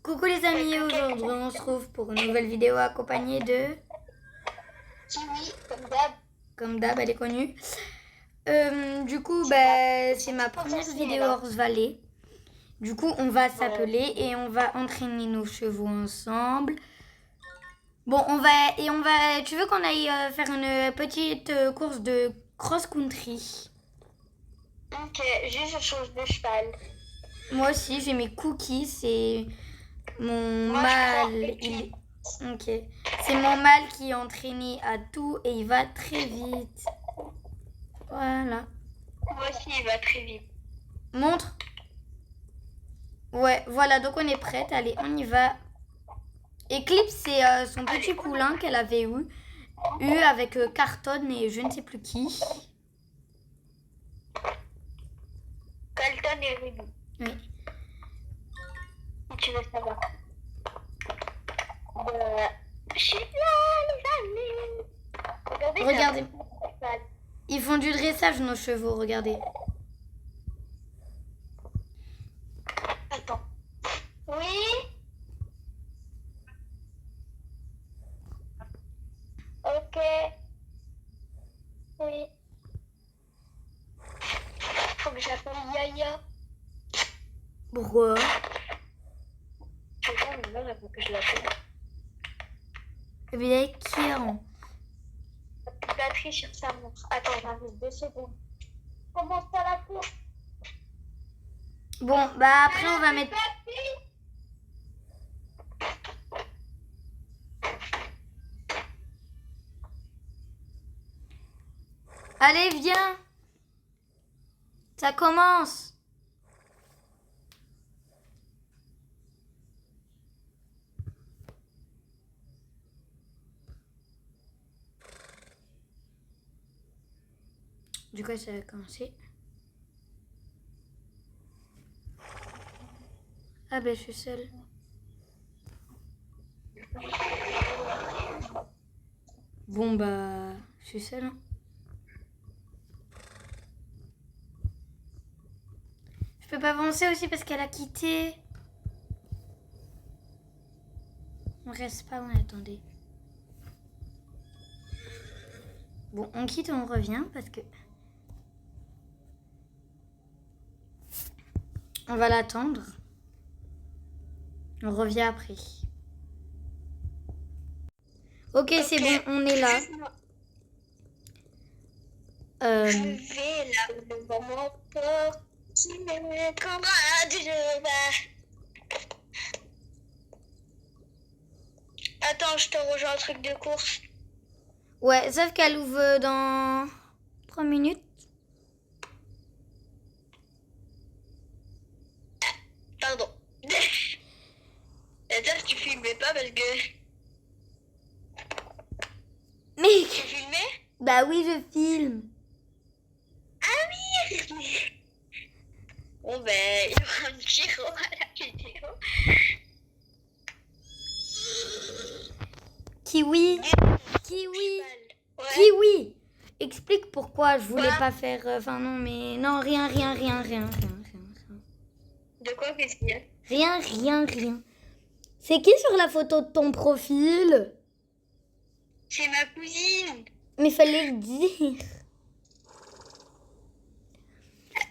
Coucou les amis, aujourd'hui on se retrouve pour une nouvelle vidéo accompagnée de... Kiwi, comme d'hab. Comme d'hab, elle est connue. Du coup, c'est ma première vidéo hors vallée. Du coup, on va s'appeler et on va entraîner nos chevaux ensemble. Bon, tu veux qu'on aille faire une petite course de cross-country? Ok, juste je change de cheval. Moi aussi, j'ai mes cookies, c'est mon Moi, mâle. je prends Ok. C'est mon mâle qui est entraîné à tout et il va très vite. Voilà. Moi aussi, il va très vite. Montre. Ouais, voilà, donc on est prête. Allez, on y va. Eclipse, c'est son petit poulain qu'elle avait eu avec Carton et je ne sais plus qui. Colton et Ruby. Oui. Si tu veux savoir. Je suis là, les amis. Regardez. Ils font du dressage, nos chevaux, regardez. Attends. Oui. Ok. Oui. Faut que j'appelle Yaya. Pourquoi? Je sais pas, mais là, faut que je l'appelle. Eh bien, il y a qui hein? La batterie sur sa montre. Attends, j'arrive 2 secondes. Commence pas la course. Bon, après on va mettre... Allez, viens. Ça commence. Du coup, ça va commencer. Ah je suis seule. Bon, je suis seule. Hein. Je peux pas avancer aussi parce qu'elle a quitté. On reste pas, on attendait. Bon, on quitte, on revient parce que... On va l'attendre. On revient après. Ok, c'est bon, on est là. Je vais là où le moment porte. Tu me camarade, je vais. Attends, je te rejoins un truc de course. Ouais, sauf qu'elle ouvre dans 3 minutes. Pardon. Attends, tu filmais pas parce que... Mais... Tu filmais? Bah oui, je filme. Ah oui. Bon il y aura un petit à la vidéo. Kiwi. Kiwi. Ouais. Kiwi. Explique pourquoi je voulais pas faire... Enfin non, mais... Non, rien. De quoi, qu'est-ce qu'il y a? Rien. C'est qui sur la photo de ton profil? C'est ma cousine. Mais fallait le dire.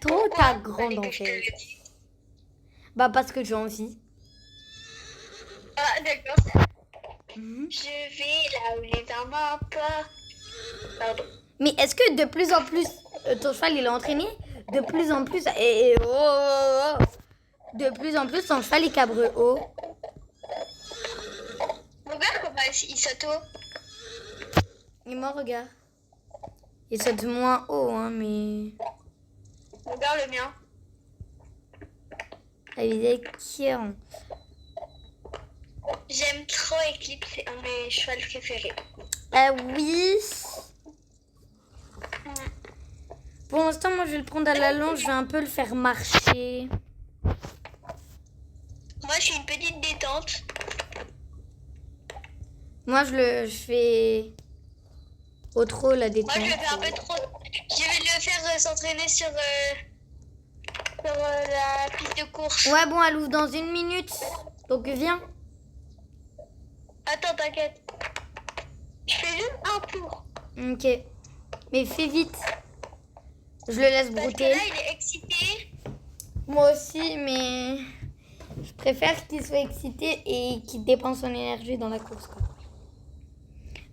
Trop ta grande en fait. Parce que j'ai envie. Ah d'accord. Mhm. Je vais là où les mamans pas. Pardon. Mais est-ce que de plus en plus, ton cheval il est entraîné? De plus en plus, de plus en plus, ton cheval il cabre haut. Regarde comment il saute haut. Et moi, regarde. Il saute moins haut, hein, mais... Regarde le mien. Il est équerrant. J'aime trop Eclipse, c'est un de mes chevaux préférés. Oui. Pour l'instant, moi, je vais le prendre à la longe. Je vais un peu le faire marcher. Moi, je suis une petite détente. Moi, je fais au trop la détente. Moi, je vais faire un peu trop. Je vais le faire s'entraîner sur la piste de course. Ouais, bon, elle ouvre dans 1 minute. Donc viens. Attends, t'inquiète. Je fais juste un tour. Ok. Mais fais vite. Je le laisse Parce que brouter. là, il est excité. Moi aussi, mais je préfère qu'il soit excité et qu'il dépense son énergie dans la course, quoi.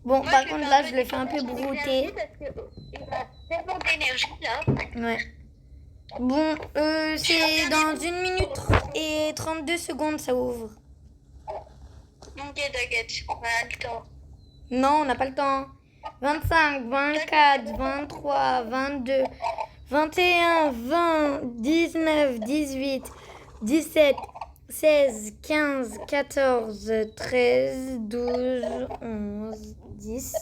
Bon, Moi, par je contre, fais là, un je peu le fais un peu d'énergie brouter. parce qu'il a tellement d'énergie, là. Ouais. Bon, c'est dans 1 minute et 32 secondes, ça ouvre. Ok, t'inquiète. On a le temps. Non, on n'a pas le temps. 25, 24, 23, 22, 21, 20, 19, 18, 17, 16, 15, 14, 13, 12, 11, 10,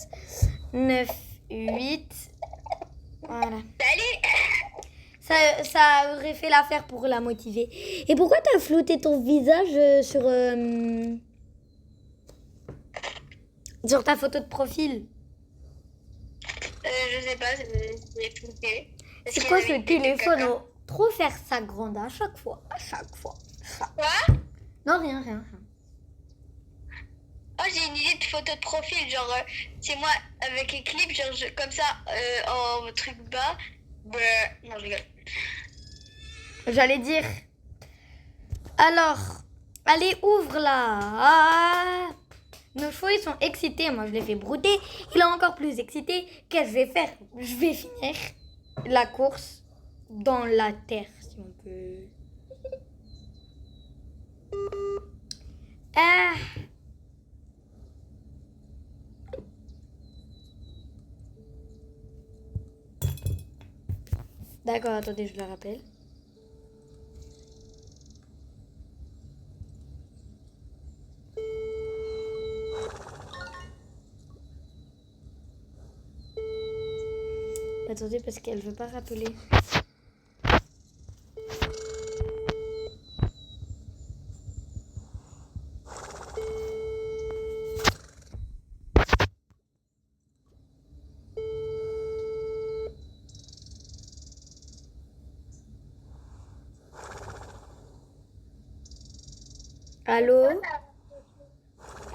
9, 8. Voilà. Salut. Ça aurait fait l'affaire pour la motiver. Et pourquoi t'as flouté ton visage sur ta photo de profil? Je sais pas, c'est flouté. C'est quoi ce téléphone? Trop faire ça grande à chaque fois. À chaque fois. Quoi? Non, rien. Oh, j'ai une idée de photo de profil, genre, c'est moi avec les clips, genre, comme ça, en truc bas. Non, je rigole. J'allais dire. Alors, allez, ouvre là. Ah, nos chevaux, ils sont excités. Moi, je les fais brouter. Il est encore plus excité. Qu'est-ce que je vais faire? Je vais finir la course dans la terre, si on peut. Ah. D'accord, attendez, je le rappelle. Attendez, parce qu'elle veut pas rappeler. Allô?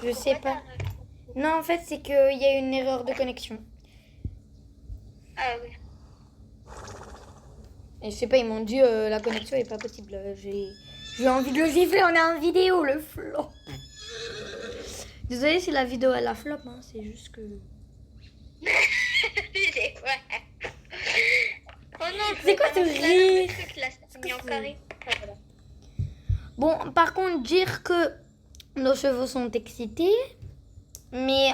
Je sais pas. Non, en fait, c'est qu'il y a une erreur de connexion. Ah oui. Et je sais pas, ils m'ont dit la connexion est pas possible. J'ai envie de le gifler, on est en vidéo, le flop. Désolée si la vidéo elle a flop, hein, c'est juste que... Oh non, c'est quoi ce rire? Bon, par contre, dire que nos chevaux sont excités. Mais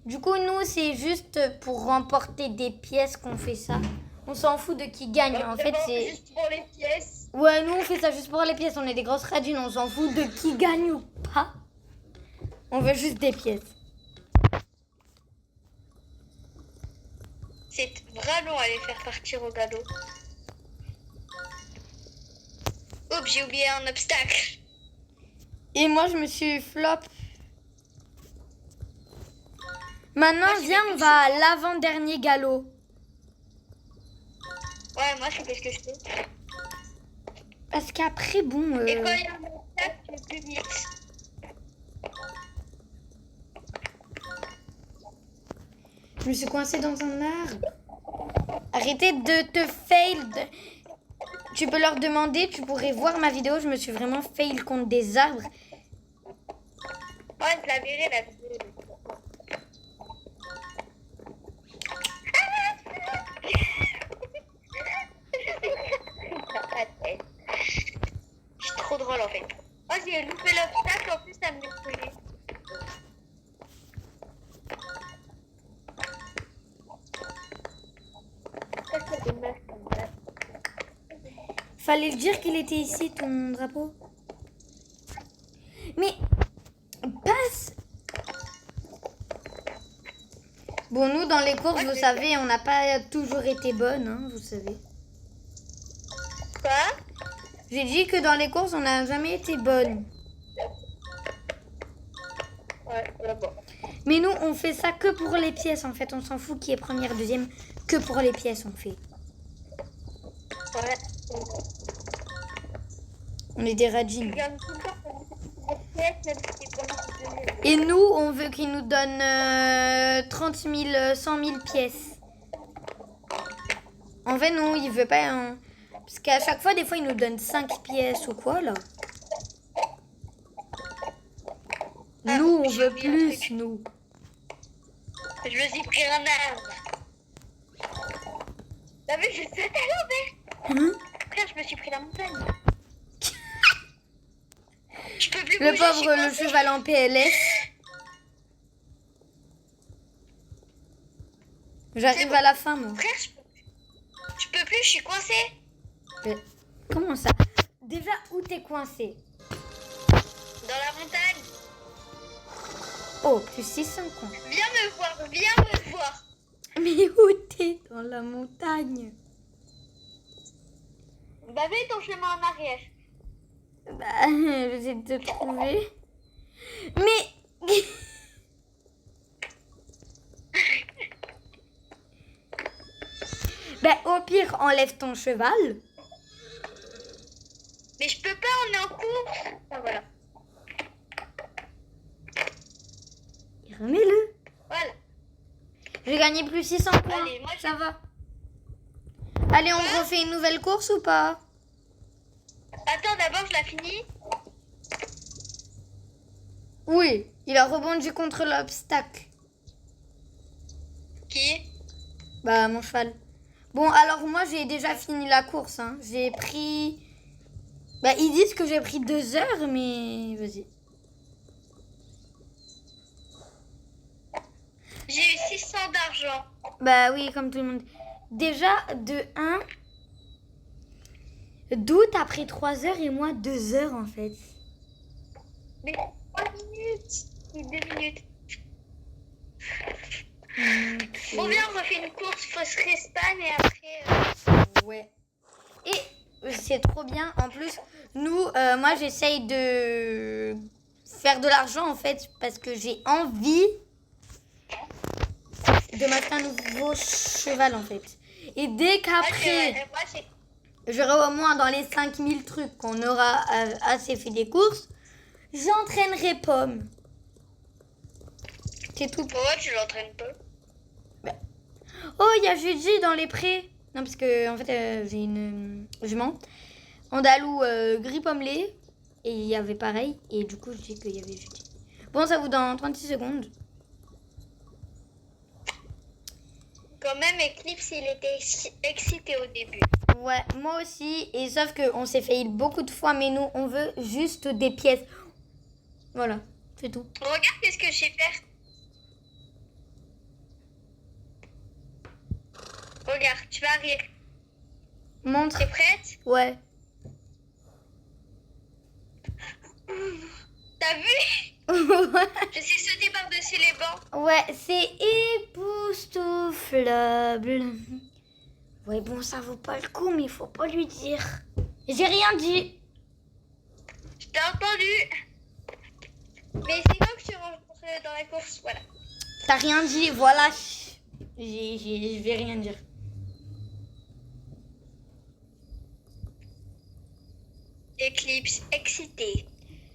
du coup, nous, c'est juste pour remporter des pièces qu'on fait ça. On s'en fout de qui gagne. En fait, c'est... juste pour les pièces. Ouais, nous, on fait ça juste pour les pièces. On est des grosses radines. On s'en fout de qui gagne ou pas. On veut juste des pièces. C'est vraiment à les faire partir au galop. Oups, j'ai oublié un obstacle. Et moi, je me suis flop. Maintenant, viens, on va à l'avant-dernier galop. Ouais, moi, je sais ce que je fais. Parce qu'après, bon... Et quand il y a un obstacle, je vais plus vite. Je me suis coincée dans un arbre. Arrêtez de te fail. Tu peux leur demander, tu pourrais voir ma vidéo. Je me suis vraiment fail contre des arbres. Ouais, je la verrai, la vidéo. Je suis trop drôle en fait. Oh, j'ai loupé l'obstacle, en plus ça me détruit. Fallait le dire qu'il était ici, ton drapeau. Mais passe. Bon, nous, dans les courses, vous savez, on n'a pas toujours été bonnes, hein, vous savez. Quoi? J'ai dit que dans les courses, on n'a jamais été bonnes. Ouais, bon. Mais nous, on fait ça que pour les pièces, en fait. On s'en fout qui est première, deuxième. Que pour les pièces, on fait. Ouais. On est des radines. pièces, même si c'est pas nous donner. Et nous, on veut qu'il nous donne 30 000, 100 000 pièces. En fait, non, il veut pas. Hein. Parce qu'à chaque fois, des fois, il nous donne 5 pièces ou quoi, là. Ah, Nous, on j'ai veut oublié un plus, truc. nous. Je me suis pris un arbre. T'as vu, je sais à l'envers. Hein? Frère, je me suis pris la montagne. Je peux plus Le bouger, je suis pauvre, le coincée. cheval en PLS. J'arrive bon. à la fin, moi. Frère, je peux plus, je suis coincée. Mais comment ça? Déjà, où t'es coincé? Dans la montagne. Oh, plus 600, quoi. Viens me voir, viens me voir. Mais où t'es? Dans la montagne. Bah, fais ton chemin en arrière. Bah, j'essaie de te trouver. Mais... bah, au pire, enlève ton cheval. Mais je peux pas, on est en course. Ah, voilà. Et remets-le. Voilà. J'ai gagné plus 600 points. Allez, moi, ça va. Allez, on refait une nouvelle course ou pas? Attends, d'abord, je la finis. Oui, il a rebondi contre l'obstacle. Qui? Bah, mon cheval. Bon, alors moi, j'ai déjà fini la course. Hein. J'ai pris... Bah, ils disent que j'ai pris 2 heures, mais vas-y. J'ai eu 600 d'argent. Bah oui, comme tout le monde. Déjà, de 1... D'où t'as pris 3 heures et moi 2 heures, en fait. Mais 3 minutes. Et 2 minutes. Bon, viens, on refait une course. Faut se respawn et après... Ouais. Et c'est trop bien. En plus, nous, moi, j'essaye de faire de l'argent, en fait, parce que j'ai envie de m'acheter un nouveau cheval, en fait. Et dès qu'après, moi, c'est... j'aurai au moins dans les 5000 trucs qu'on aura assez fait des courses, j'entraînerai Pomme. C'est tout. Pourquoi tu l'entraînes pas? Oh, il y a Juji dans les prés. Non, parce que, en fait, j'ai une jument. Andalou gris pommelé. Et il y avait pareil. Et du coup, je dis qu'il y avait Juji. Bon, ça vous dans 36 secondes. Quand même, Eclipse, il était excité au début. Ouais, moi aussi. Et sauf qu'on s'est failli beaucoup de fois. Mais nous, on veut juste des pièces. Voilà, c'est tout. Regarde qu'est-ce que je sais faire. Regarde, tu vas rire. Montre. T'es prête? Ouais. T'as vu? Ouais. Je sais sauter par-dessus les bancs. Ouais, c'est époustouflable. Ouais, bon, ça vaut pas le coup, mais il faut pas lui dire. J'ai rien dit. Je t'ai entendu. Mais c'est quand que je rentre dans la course, voilà. T'as rien dit, voilà. Je vais rien dire. Eclipse excité.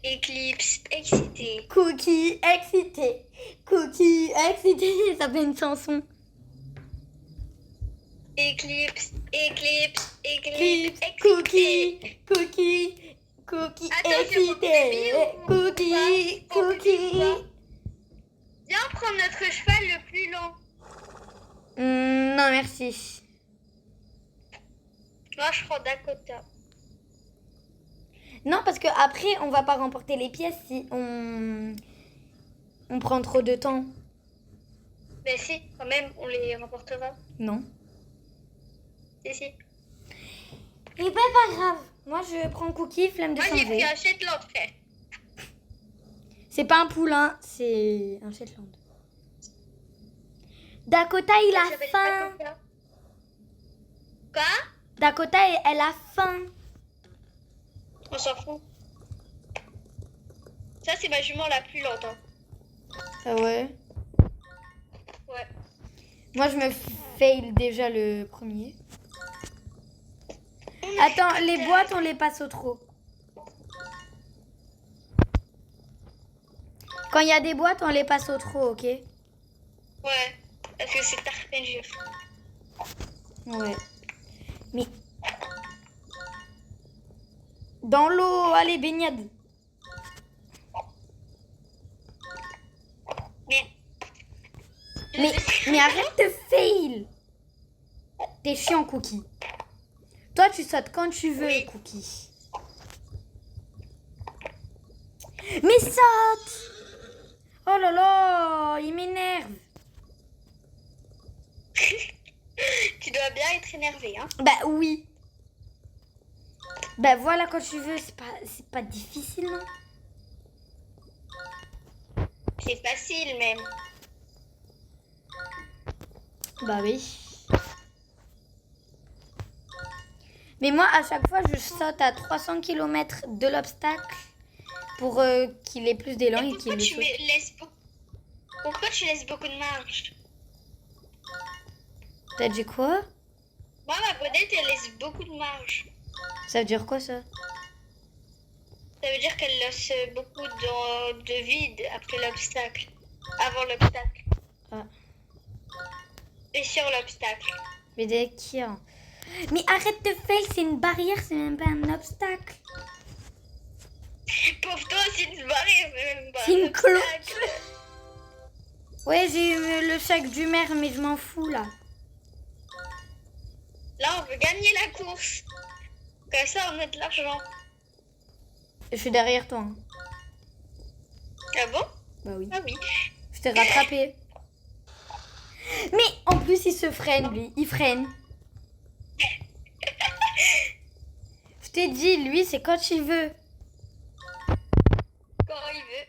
Eclipse excité. Cookie excité. Cookie excité. Ça fait une chanson. Eclipse, eclipse, Clips, eclipse, cookie, excité. cookie, cookie Attends, je prends excité. le bébé ou Cookie, pas? cookie. Viens prendre notre cheval le plus long. Non, merci. Moi, je prends Dakota. Non, parce que après, on va pas remporter les pièces si on prend trop de temps. Mais si, quand même, on les remportera. Non. Si. Et bah, pas grave. Moi, je prends Cookie, flemme de Moi, j'ai pris changer. un Shetland, frère. C'est pas un poulain, c'est un Shetland. Dakota, il Ça a s'appelle faim. Dakota. Quoi? Dakota, elle a faim. On s'en fout. Ça, c'est ma jument la plus lente. Hein. Ah ouais. Ouais. Moi, je me fail déjà le premier. Attends, les boîtes, on les passe au trot. Quand il y a des boîtes, on les passe au trou, ok? Ouais, parce que c'est très dur. Ouais. Mais... Dans l'eau, allez, baignade. Mais Mais arrête de fail. T'es chiant, Cookie. Toi, tu sautes quand tu veux, Oui. Cookie. Mais saute! Oh là là, il m'énerve. tu dois bien être énervé, hein. Bah oui. Bah voilà, quand tu veux, c'est pas difficile, non? C'est facile même. Bah oui. Mais moi, à chaque fois, je saute à 300 km de l'obstacle pour qu'il ait plus d'élan et qu'il le saute. Pourquoi tu laisses beaucoup de marge? T'as dit quoi? Moi, ma bonnette, elle laisse beaucoup de marge. Ça veut dire quoi, ça? Ça veut dire qu'elle laisse beaucoup de vide après l'obstacle. Avant l'obstacle. Ah. Et sur l'obstacle. Mais d'accord. Mais arrête de fail, c'est une barrière, c'est même pas un obstacle. Pour toi, c'est une barrière, c'est même pas C'est un une obstacle. cloche. Ouais, j'ai eu le sac du maire, mais je m'en fous, là. Là, on veut gagner la course. Comme ça, on a de l'argent. Je suis derrière toi. Hein. Ah bon? Bah oui. Ah oui. Je t'ai rattrapé. Mais en plus, il se freine, lui. Il freine. Je t'ai dit, lui, c'est quand il veut. Quand il veut.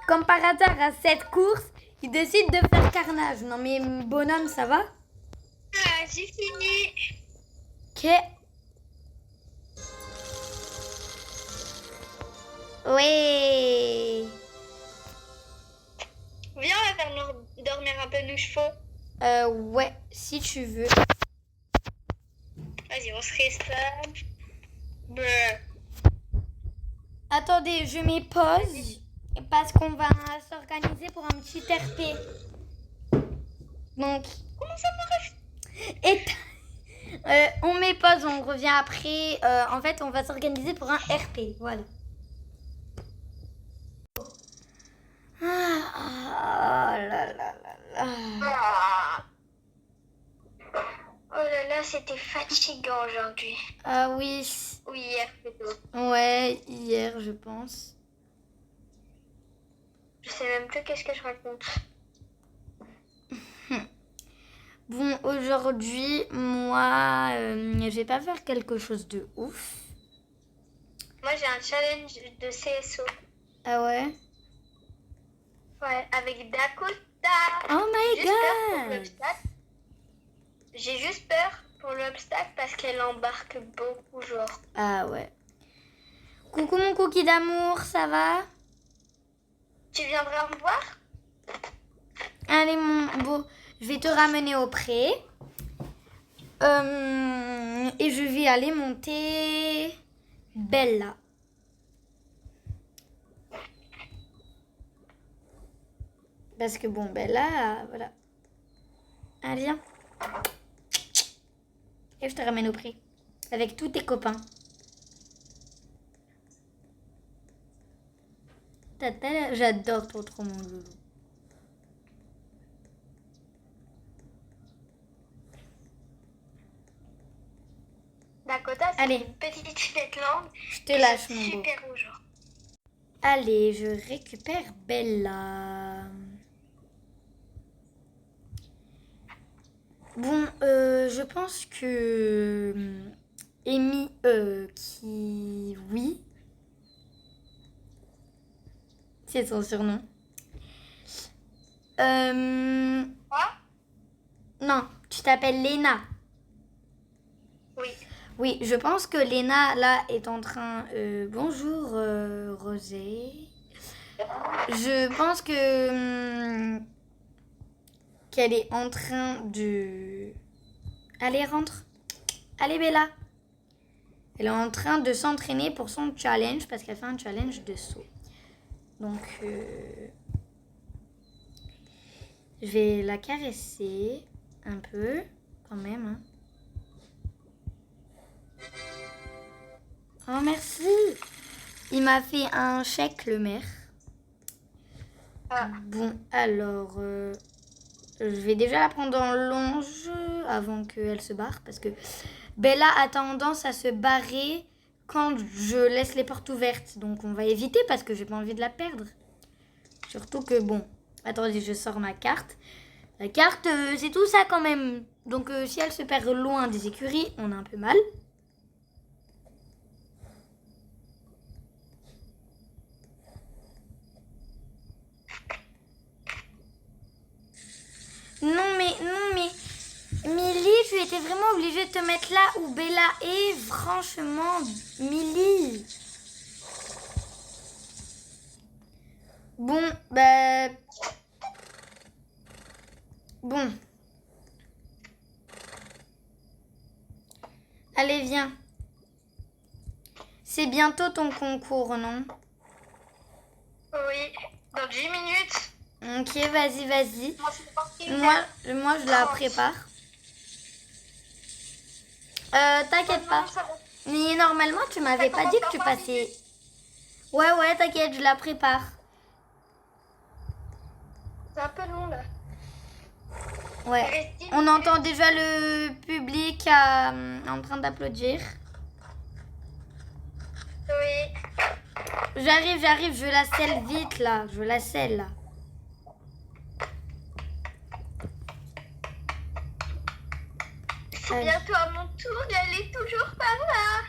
Comme par hasard, à cette course, il décide de faire carnage. Non mais bonhomme, ça va? Ah, j'ai fini. Ok. Oui. Viens, on va faire dormir un peu nos chevaux. Ouais, si tu veux. Vas-y, on se restalle. Attendez, je mets pause. Parce qu'on va s'organiser pour un petit RP. Donc, Comment ça marche? on met pause, on revient après. En fait, on va s'organiser pour un RP. Voilà. Ah là là là là. Oh là là, c'était fatigant aujourd'hui. Ah oui. Ou hier plutôt. Ouais, hier, je pense. Je sais même plus qu'est-ce que je raconte. Bon, aujourd'hui, moi, je vais pas faire quelque chose de ouf. Moi, j'ai un challenge de CSO. Ah ouais? Ouais, avec Dakota. Oh my J'ai juste peur pour god! l'obstacle. J'ai juste peur pour l'obstacle parce qu'elle embarque beaucoup, genre. Ah ouais. Coucou mon cookie d'amour, ça va? Tu viendras me voir? Allez mon beau, je vais te ramener au pré. Et je vais aller monter Bella. Parce que bon, Bella, voilà. Allez, viens. Et je te ramène au pré. Avec tous tes copains. J'adore trop mon loulou. Dakota, c'est Allez. une petite fillette longue. Je te lâche mon beau. Super rouge. Genre. Allez, je récupère Bella. Bon, je pense que Amy, oui, c'est son surnom. Quoi? Non, tu t'appelles Léna. Oui. Oui, je pense que Léna, là, est en train... bonjour, Rosé. Je pense que... qu'elle est en train de... Allez, rentre. Allez, Bella. Elle est en train de s'entraîner pour son challenge, parce qu'elle fait un challenge de saut. Donc, je vais la caresser un peu, quand même. Hein. Oh, merci. Il m'a fait un chèque, le maire. Ah. Bon, alors, je vais déjà la prendre en longe avant qu'elle se barre. Parce que Bella a tendance à se barrer quand je laisse les portes ouvertes. Donc, on va éviter parce que j'ai pas envie de la perdre. Surtout que, bon, attendez, je sors ma carte. La carte, c'est tout ça quand même. Donc, si elle se perd loin des écuries, on a un peu mal. Non mais, Milly, tu étais vraiment obligée de te mettre là où Bella est. Franchement, Milly. Bon, bah... Bon. Allez, viens. C'est bientôt ton concours, non? Oui, dans 10 minutes. Ok, vas-y. Moi, c'est parti. Moi, je la prépare. T'inquiète pas. Mais normalement, tu m'avais pas dit que tu passais... Ouais, t'inquiète, je la prépare. C'est un peu long, là. Ouais. On entend déjà le public en train d'applaudir. Oui. J'arrive, je la scelle vite, là. Je la scelle, là. C'est bientôt à mon tour d'aller toujours par là.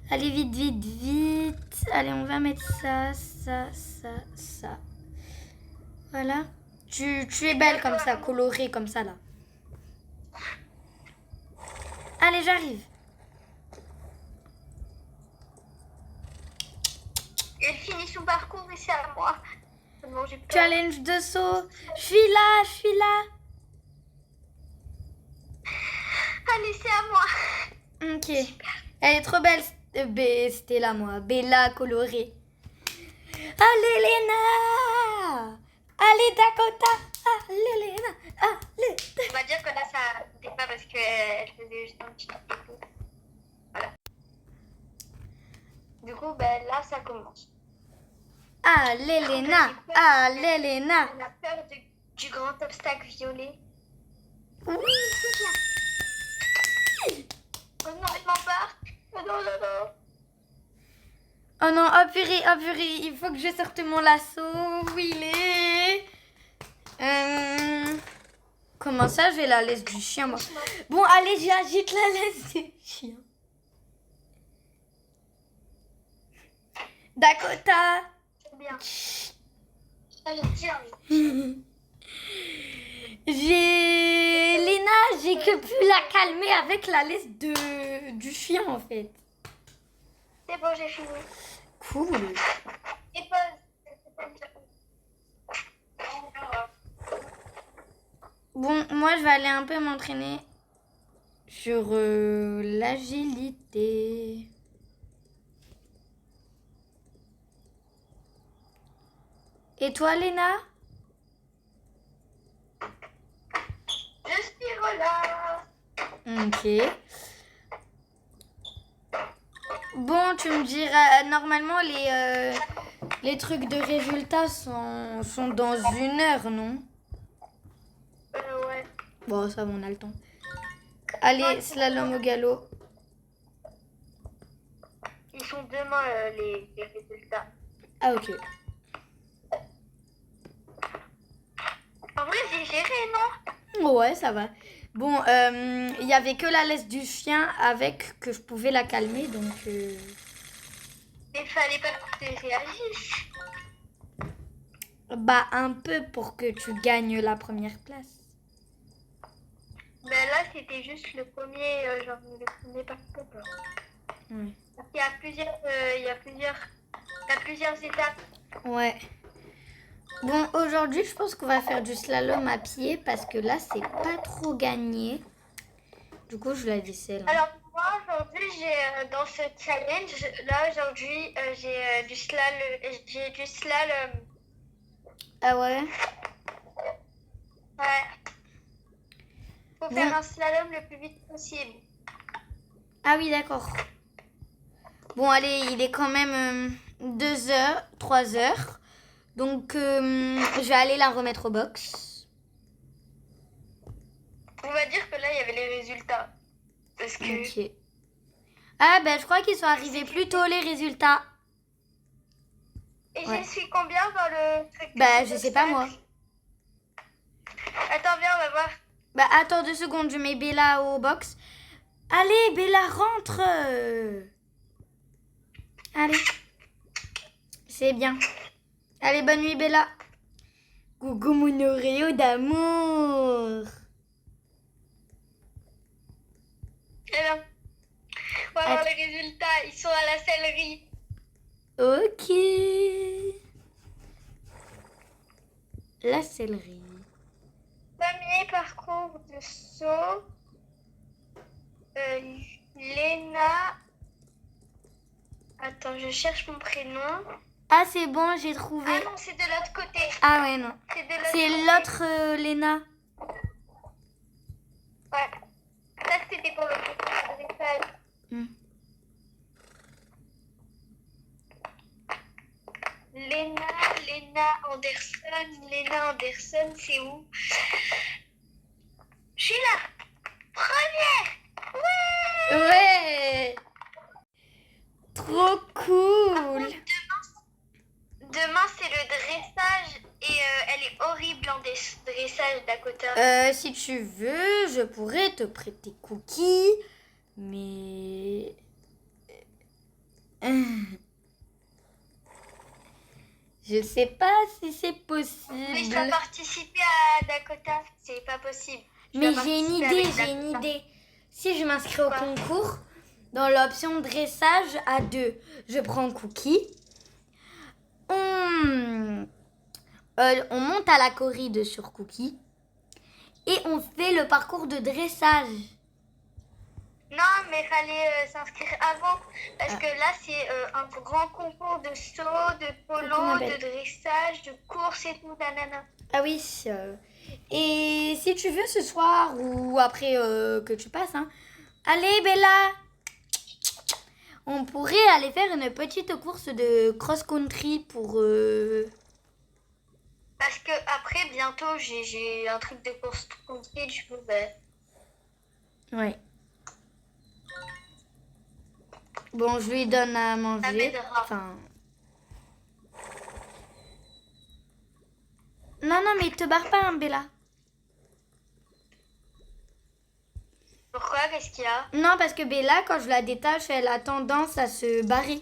Allez, vite. Allez, on va mettre ça. Voilà. Tu es belle comme ça, colorée comme ça, là. Allez, j'arrive. Elle finit son parcours et c'est à moi. Bon, j'ai peur. Challenge de saut. Je suis là. Allez, c'est à moi. Ok. Elle est trop belle. C'était là, moi. Bella colorée. Allez, Léna. Allez, Dakota. Allez, Léna. Allez. On va dire que là, ça n'était pas parce qu'elle faisait juste un petit peu. Voilà. Du coup, ben, là, ça commence. Allez, Léna. Allez, Léna. On a peur du grand obstacle violet. Oui. Oh non, il m'embarque. Oh non. Oh non, oh purée, il faut que je sorte mon lasso. Où il est? Comment ça, j'ai la laisse du chien, moi? Bon, allez, j'agite la laisse du chien. Dakota. C'est bien. Allez, tiens. Léna, j'ai que pu la calmer avec la laisse du chien, en fait. C'est bon, j'ai fini. Cool. Et pause. Bon, moi, je vais aller un peu m'entraîner sur l'agilité. Et toi, Léna? Je suis là. Ok. Bon, tu me diras, normalement, les trucs de résultats sont dans 1 heure, non? Ouais. Bon, ça, on a le temps. Allez, slalom au galop. Ils sont demain, les résultats. Ah, ok. En vrai, j'ai géré, non? Ouais, ça va. Bon, il y avait que la laisse du chien avec que je pouvais la calmer, donc... Il fallait pas que tu réagisses. Bah, un peu pour que tu gagnes la première place. Ben là, c'était juste le premier, le premier parcours. Ouais. Il y a plusieurs étapes. Ouais. Bon, aujourd'hui, je pense qu'on va faire du slalom à pied parce que là, c'est pas trop gagné. Du coup, je la vaisselle. Alors, moi, je aujourd'hui, j'ai dans ce challenge, là aujourd'hui, j'ai du slalom. Ah ouais? Ouais. Faut Bon. faire un slalom le plus vite possible. Ah oui, d'accord. Bon, allez, il est quand même 2 heures, 3 heures. Donc, je vais aller la remettre au box. On va dire que là, il y avait les résultats. Parce que... Ok. Ah, ben, je crois qu'ils sont arrivés plus tôt, les résultats. Et Ouais. je suis combien dans le truc? Bah, je sais pas, moi. Attends, viens, on va voir. Bah, attends 2 secondes, je mets Bella au box. Allez, Bella, rentre. Allez. C'est bien. Allez, bonne nuit, Bella. Coucou, mon Oreo d'amour. Eh bien, on va voir Attends. les résultats. Ils sont à la sellerie. Ok. La céleri. Premier parcours de saut. Léna. Attends, je cherche mon prénom. Ah, c'est bon, j'ai trouvé. Ah non, c'est de l'autre côté. Ah ouais, non. C'est de l'autre C'est côté. l'autre Léna. Ouais. Ça, c'était pour le dressage. Hmm. Léna Anderson, c'est où? Je suis là. Première. Ouais. Ouais. Trop cool. Demain, c'est le dressage et elle est horrible en dressage, Dakota. Si tu veux, je pourrais te prêter Cookie, mais... Je sais pas si c'est possible. Mais je dois participer à Dakota, c'est pas possible. Mais j'ai une idée. Si je m'inscris au concours, dans l'option dressage à 2, je prends Cookie. On monte à la corride sur Cookie et on fait le parcours de dressage. Non, mais il fallait s'inscrire avant. Parce que là, c'est un grand concours de saut, de polo, de dressage, de course et tout, nanana. Ah oui. Et si tu veux ce soir ou après que tu passes, hein. Allez, Bella, on pourrait aller faire une petite course de cross-country pour... Parce que après, bientôt, j'ai un truc de course country, du coup, Ouais. Bon, je lui donne à manger. m'aidera. Enfin... Non, mais te barre pas, hein, Bella. Pourquoi? Qu'est-ce qu'il y a? Non, parce que Bella, quand je la détache, elle a tendance à se barrer.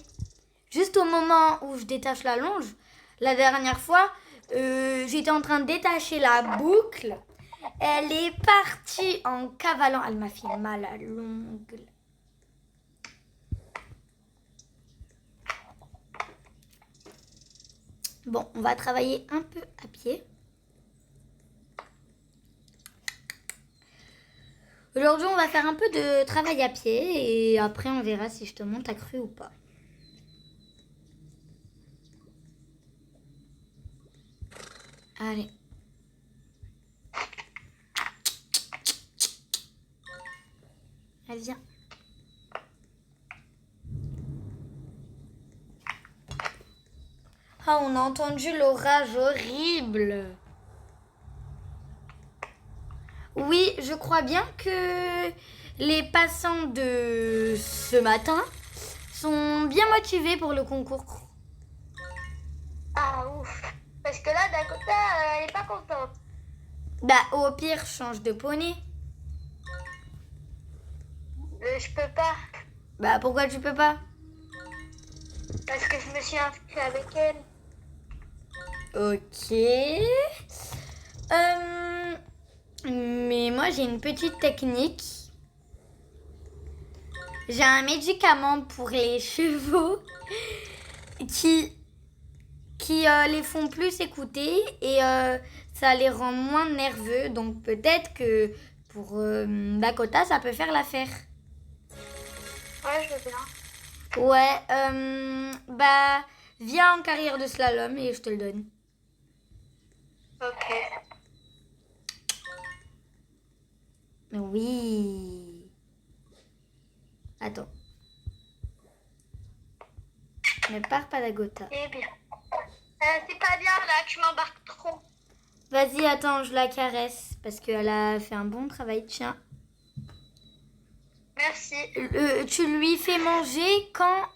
Juste au moment où je détache la longe, la dernière fois, j'étais en train de détacher la boucle. Elle est partie en cavalant. Elle m'a fait mal à l'ongle. Bon, on va travailler un peu à pied. Aujourd'hui, on va faire un peu de travail à pied et après, on verra si je te monte à cru ou pas. Allez. Allez, viens. Ah, on a entendu l'orage horrible. Oui, je crois bien que les passants de ce matin sont bien motivés pour le concours. Ah, ouf. Parce que là, Dakota, elle est pas contente. Bah, au pire, change de poney. Je peux pas. Bah, pourquoi tu peux pas? Parce que je me suis inscrite avec elle. Ok. Mais moi, j'ai une petite technique. J'ai un médicament pour les chevaux qui les font plus écouter et ça les rend moins nerveux. Donc peut-être que pour Dakota, ça peut faire l'affaire. Ouais, je veux bien. Ouais, bah, viens en carrière de slalom et je te le donne. Ok. Oui. Attends. Ne pars pas Dagota. Eh bien. C'est pas bien là, tu m'embarques trop. Vas-y, attends, je la caresse parce qu'elle a fait un bon travail. Tiens. Merci. Tu lui fais manger quand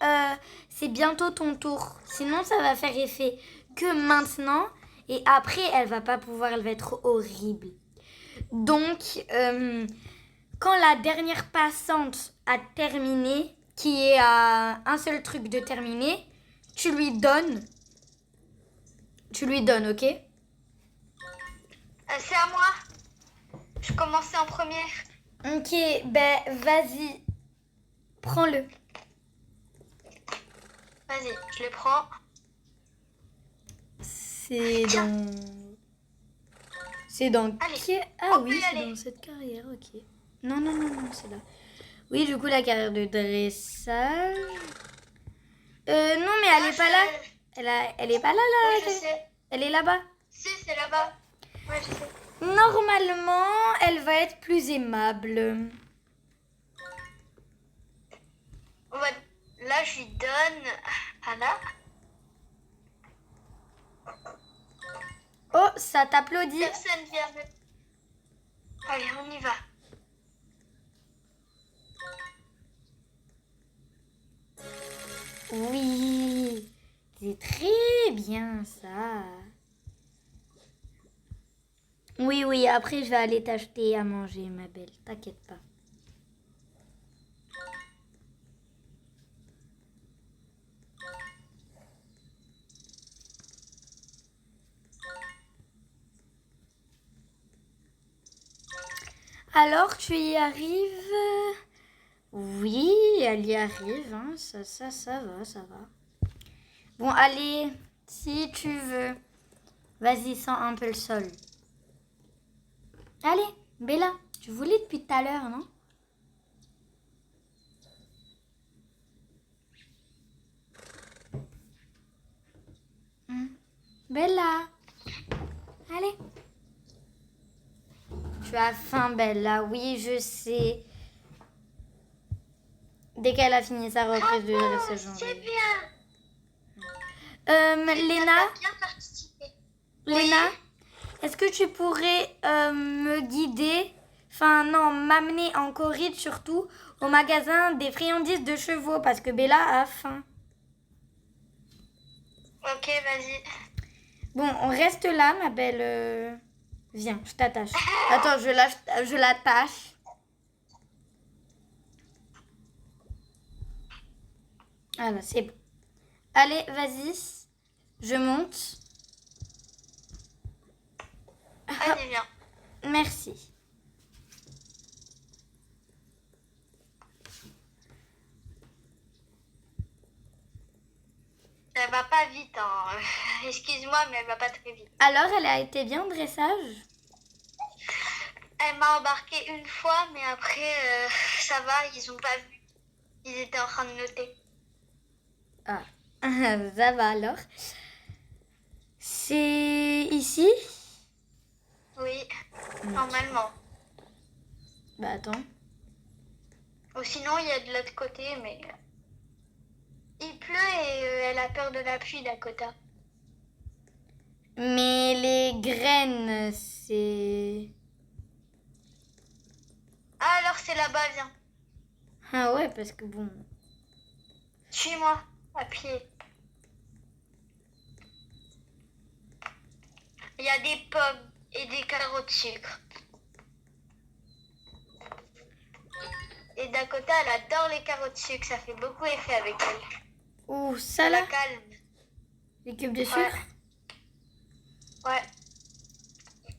c'est bientôt ton tour. Sinon, ça va faire effet que maintenant. Et après, elle va pas pouvoir, elle va être horrible. Donc, quand la dernière passante a terminé, qui est à un seul truc de terminer, tu lui donnes. Tu lui donnes, ok? C'est à moi. Je commençais en première. Ok, ben vas-y. Prends-le. Vas-y, je le prends. C'est Tiens. dans... C'est dans... Allez, Ah on peut oui, y c'est aller. dans cette carrière, ok. Non, non, non, non, c'est là. Oui, du coup, la carrière de dressage... non, mais elle Là, est pas là. Elle est pas là, Oui, là. je sais. Elle est là-bas. Si, c'est là-bas. Ouais, je sais. Normalement, elle va être plus aimable. Là, je lui donne. Ah là. Oh, ça t'applaudit. Personne vient me... Allez, on y va. Oui, c'est très bien ça. Oui, oui, après je vais aller t'acheter à manger, ma belle. T'inquiète pas. Alors, tu y arrives? Oui, elle y arrive. Hein. Ça va, ça va. Bon, allez, si tu veux. Vas-y, sens un peu le sol. Allez, Bella, tu voulais depuis tout à l'heure, non? Bella, allez. Tu as faim, Bella. Oui, je sais. Dès qu'elle a fini sa reprise de dressage. C'est bien. Léna, T'as bien participé. Léna, Oui. est-ce que tu pourrais me guider, enfin non, m'amener en corride surtout au magasin des friandises de chevaux parce que Bella a faim. Ok, vas-y. Bon, on reste là, ma belle. Viens, je t'attache. Attends, je l'attache. Voilà, c'est bon. Allez, vas-y. Je monte. Allez, viens. Merci. Elle va pas vite, hein. Excuse-moi, mais elle va pas très vite. Alors, elle a été bien au dressage? Elle m'a embarqué une fois, mais après, ça va, ils ont pas vu. Ils étaient en train de noter. Ah, ça va alors. C'est ici? Oui, normalement. Bah attends. Ou sinon, il y a de l'autre côté, mais... Il pleut et elle a peur de la pluie, Dakota. Mais les graines, c'est... Ah, alors c'est là-bas, viens. Ah ouais, parce que bon... Suis-moi, à pied. Il y a des pommes et des carottes sucre. Et Dakota, elle adore les carottes sucre, ça fait beaucoup effet avec elle. Ouh, Ça ça là? la calme. Les cubes de sucre? Ouais.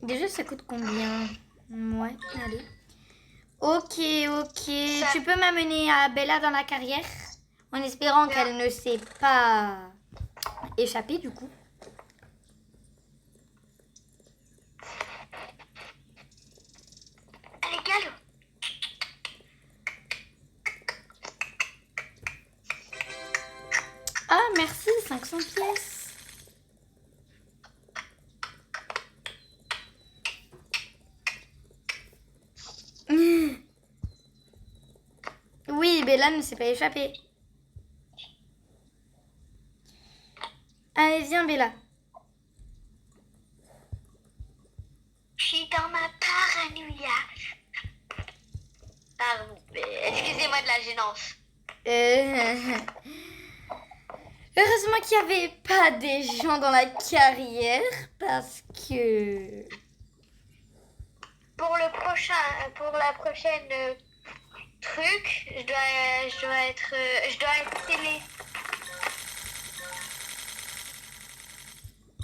Déjà, ça coûte combien? Ouais, allez. Ok, ok. Ça- Tu peux m'amener à Bella dans la carrière? En espérant Bien. qu'elle ne s'est pas échappée, du coup. Allez, galop. 500 pièces. Oui, Bella ne s'est pas échappée. Allez, viens, Bella. Je suis dans ma paranoïa. Pardon, excusez-moi de la gênance. Heureusement qu'il n'y avait pas des gens dans la carrière parce que... Pour la prochaine truc, je dois être télé.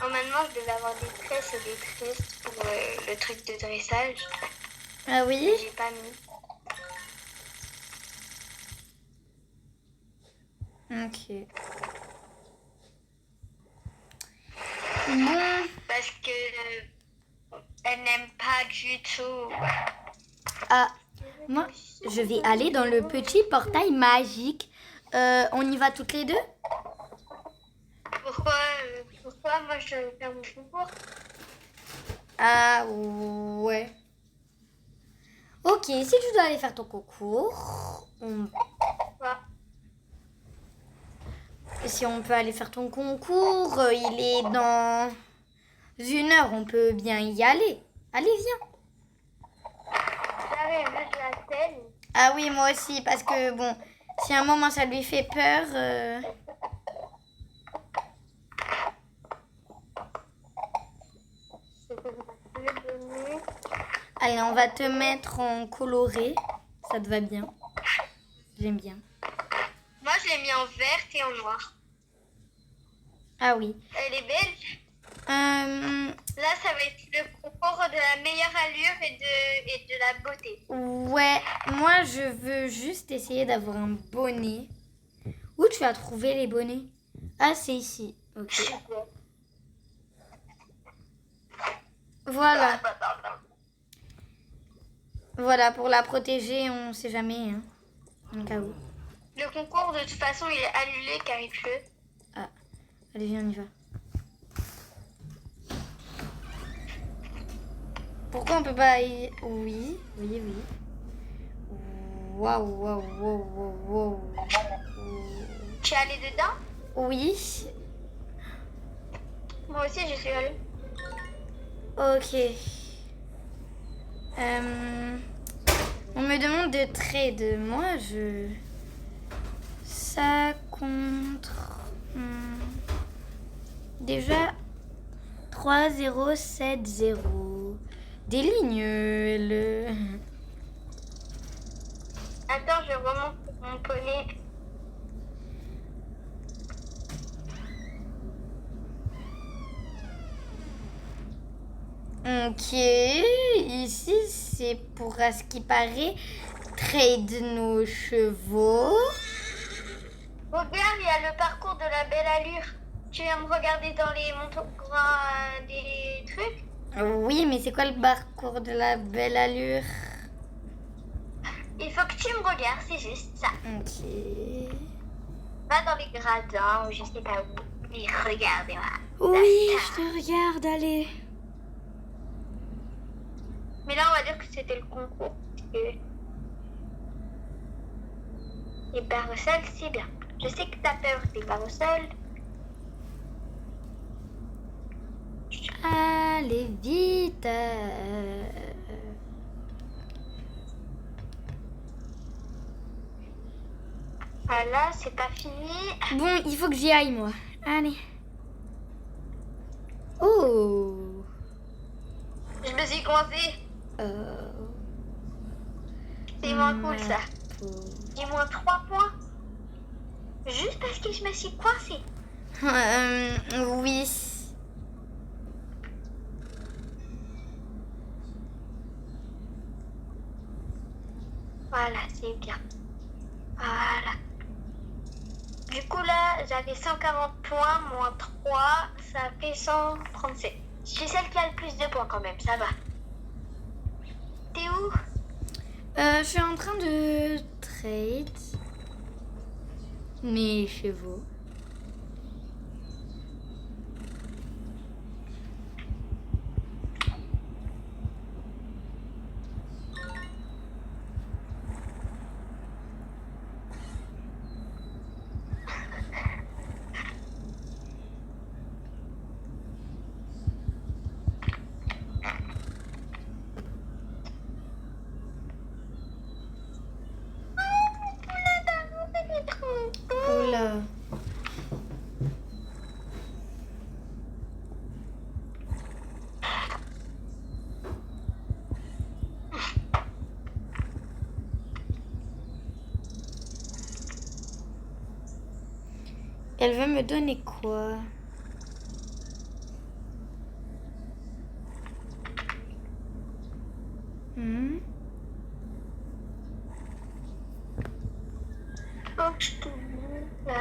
Normalement, je devais avoir des tresses et des tresses pour le truc de dressage. Ah oui? Mais j'ai pas mis. Ok. Bon. Parce que elle n'aime pas du tout. Ah, moi, je vais aller dans le petit portail magique. On y va toutes les deux? Pourquoi moi je dois faire mon concours? Ah ouais. Ok, si tu dois aller faire ton concours, si on peut aller faire ton concours, il est dans 1 heure, on peut bien y aller. Allez, viens. J'avais vu de la scène. Ah oui, moi aussi, parce que bon, si à un moment ça lui fait peur... Allez, on va te mettre en coloré. Ça te va bien? J'aime bien. Moi, je l'ai mis en vert et en noir. Ah oui. Elle est belle. Là, ça va être le concours de la meilleure allure et de la beauté. Ouais, moi je veux juste essayer d'avoir un bonnet. Où tu as trouvé les bonnets? Ah, c'est ici. Ok. Voilà. Voilà, pour la protéger, on sait jamais. Hein. En cas où. Le concours, de toute façon, il est annulé car il pleut. Ah, allez, viens, on y va. Pourquoi on peut pas y... Oui. Waouh. Tu es allé dedans? Oui. Moi aussi, je suis allée. Ok. On me demande de trade. Moi, ça contre... Déjà, 3070. Des lignes, Attends, je remonte mon poney. Ok, ici c'est pour à ce qui paraît trade nos chevaux. Regarde, il y a le parcours de la belle allure. Tu viens me regarder dans les des trucs? Oui, mais c'est quoi le parcours de la belle allure? Il faut que tu me regardes, c'est juste ça. Ok. Va dans les gradins ou je sais pas où. Et regardez-moi. Oui, je te regarde, allez. Mais là, on va dire que c'était le concours. Parce que les barres au sol, c'est bien. Je sais que t'as peur des barres au sol. Allez, vite. Voilà, c'est pas fini. Bon, il faut que j'y aille, moi. Allez. Oh. Je me suis coincée. C'est moins cool, ça. J'ai moins 3 points. Juste parce que je me suis coincée. Oui. Voilà, c'est bien. Voilà. Du coup, là, j'avais 140 points, moins 3, ça fait 137. Je suis celle qui a le plus de points quand même, ça va. T'es où? Je suis en train de trade mes chevaux. Elle veut me donner quoi? Hmm? Faut que je te dise,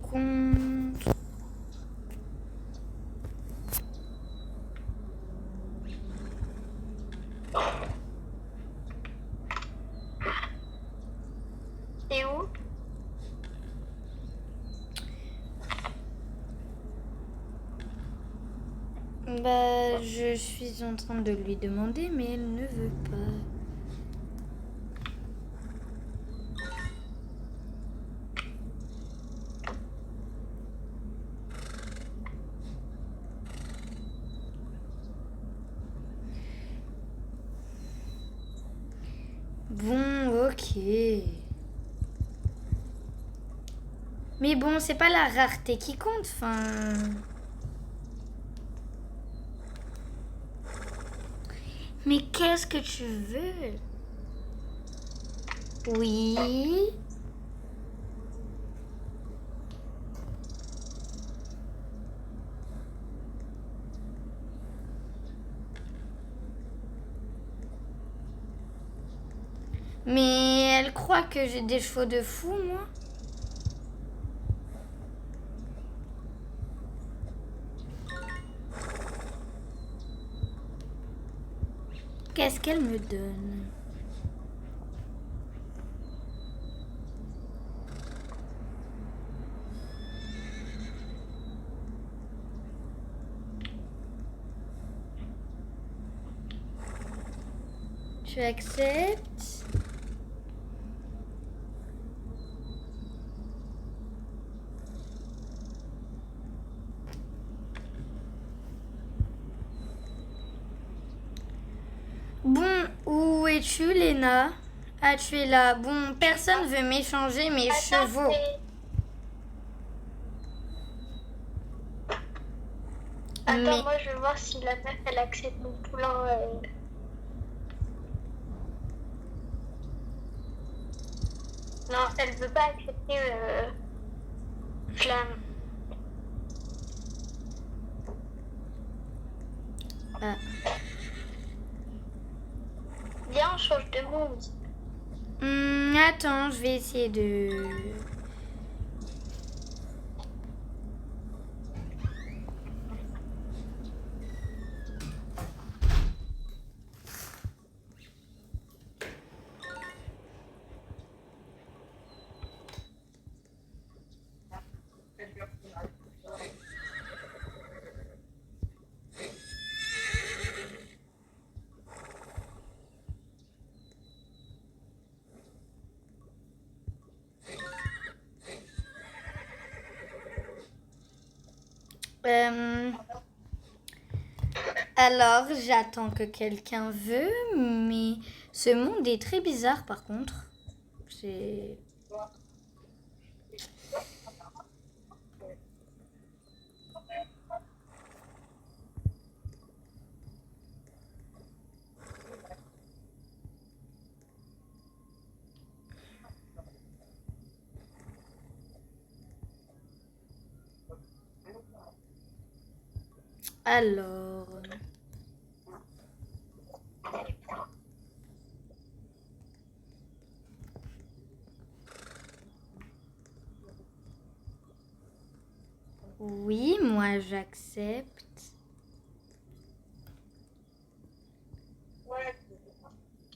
Compte. c'est où? Bah, je suis en train de lui demander, mais elle ne veut pas. Bon, ok. Mais bon, c'est pas la rareté qui compte, enfin... Mais qu'est-ce que tu veux? Oui. Mais elle croit que j'ai des chevaux de fou, moi. Qu'est-ce qu'elle me donne? Tu acceptes? Bon, où es-tu, Léna? Ah, tu es là. Bon, personne veut m'échanger mes chevaux. Attends, Mais moi je vais voir si la meuf elle accepte mon poulain. Non, elle veut pas accepter Flamme. ah. Viens, on change de monde. Attends, je vais essayer de... Alors, j'attends que quelqu'un veut, mais ce monde est très bizarre par contre. C'est... Alors... Oui, moi j'accepte.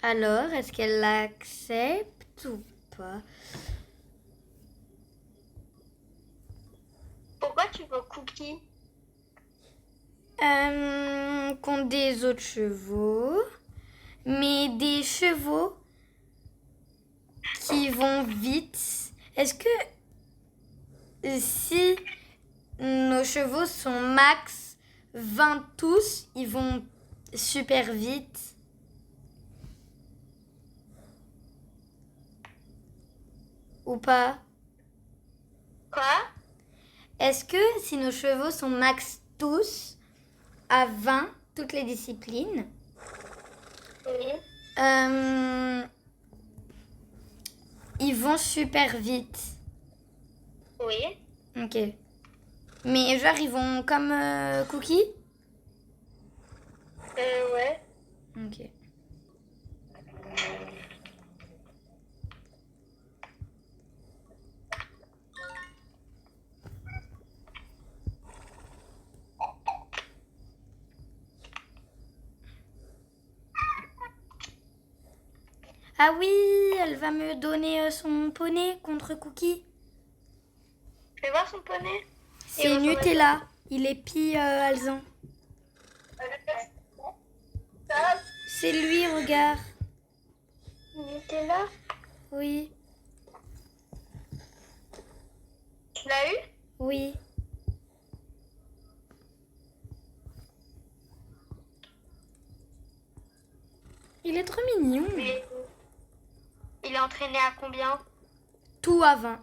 Alors, est-ce qu'elle l'accepte ou pas? Pourquoi tu veux Cookie? Contre des autres chevaux, mais des chevaux qui vont vite. Est-ce que si nos chevaux sont max 20 tous, ils vont super vite? Ou pas? Quoi? Est-ce que si nos chevaux sont max tous à 20, toutes les disciplines, Oui. Ils vont super vite. Oui. Ok. Mais genre, ils vont comme Cookie? Ouais. Ok. Ah oui, elle va me donner son poney contre Cookie. Fais voir son poney. C'est Nutella. Il est Alzan. C'est lui, regarde. Nutella. Oui, Tu l'as eu? oui. Il est trop mignon. Mais il est entraîné à combien? Tout à 20.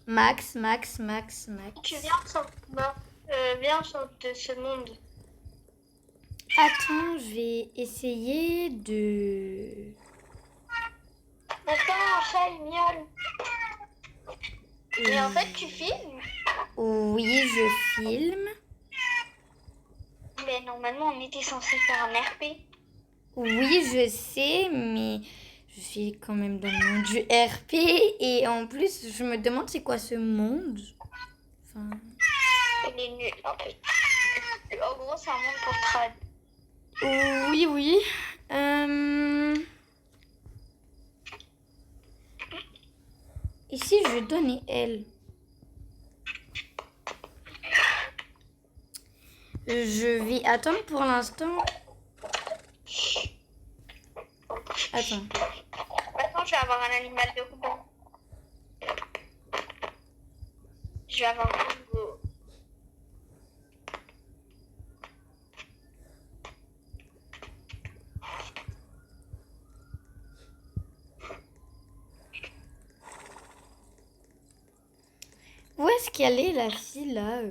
Max, max, max, max. Tu viens viens de ce monde. Attends, je vais essayer de... Attends, chat, il miaule. Et en fait, tu filmes? Oui, je filme. Mais normalement, on était censé faire un RP. Oui, je sais, mais je suis quand même dans le monde du RP. Et en plus, je me demande c'est quoi ce monde. Enfin... Il est nul, en fait. En gros, c'est un monde pour trad. Oui, oui. Ici, je donne elle. Je vais attendre pour l'instant. Attends. Maintenant, je vais avoir un animal de compagnie. Je vais avoir un nouveau. Où est-ce qu'elle est, la fille, là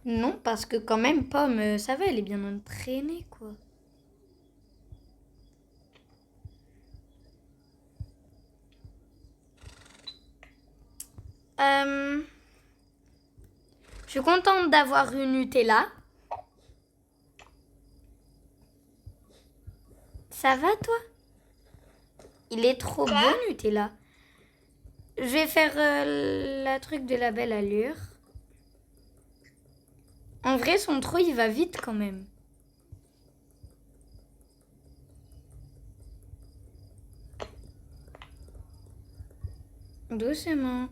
Non, parce que quand même, Pomme, ça va, elle est bien entraînée, quoi. Je suis contente d'avoir une Nutella. Ça va, toi? Il est trop beau, Nutella. Je vais faire la truc de la belle allure. En vrai, son trou, il va vite quand même. Doucement.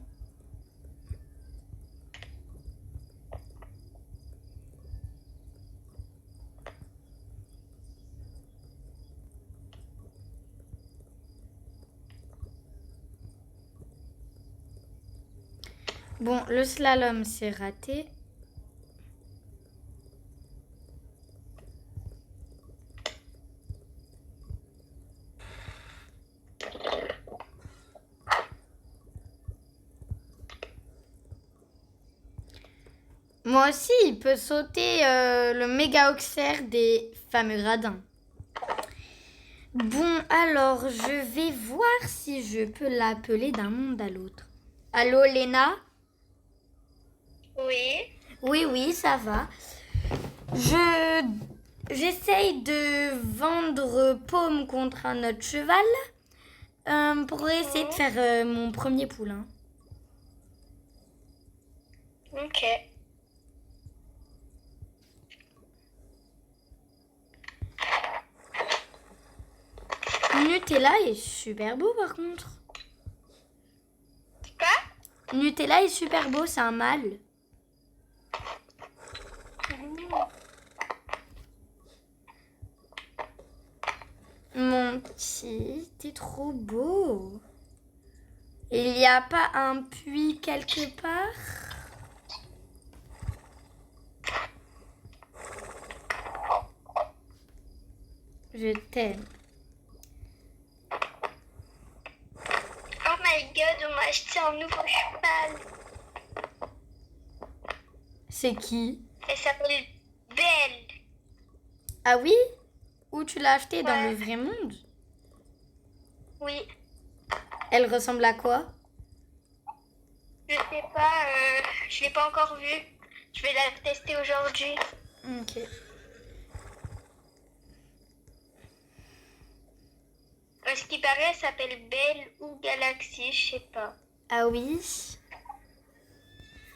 Bon, le slalom, c'est raté. Moi aussi, il peut sauter le méga oxaire des fameux gradins. Bon, alors, je vais voir si je peux l'appeler d'un monde à l'autre. Allô, Léna? Oui. Oui, oui, ça va. J'essaye de vendre Paume contre un autre cheval pour essayer de faire mon premier poulain. Ok. Nutella est super beau par contre. Quoi? Nutella est super beau, c'est un mâle. Mon petit, t'es trop beau. Il n'y a pas un puits quelque part? Je t'aime. Oh my god, on m'a acheté un nouveau cheval. C'est qui? Elle s'appelle Belle. Ah oui? Où tu l'as achetée? Dans Ouais. le vrai monde? Oui. Elle ressemble à quoi? Je sais pas, je l'ai pas encore vue. Je vais la tester aujourd'hui. Ok. Ce qui paraît, elle s'appelle Belle ou Galaxy, je sais pas. Ah oui?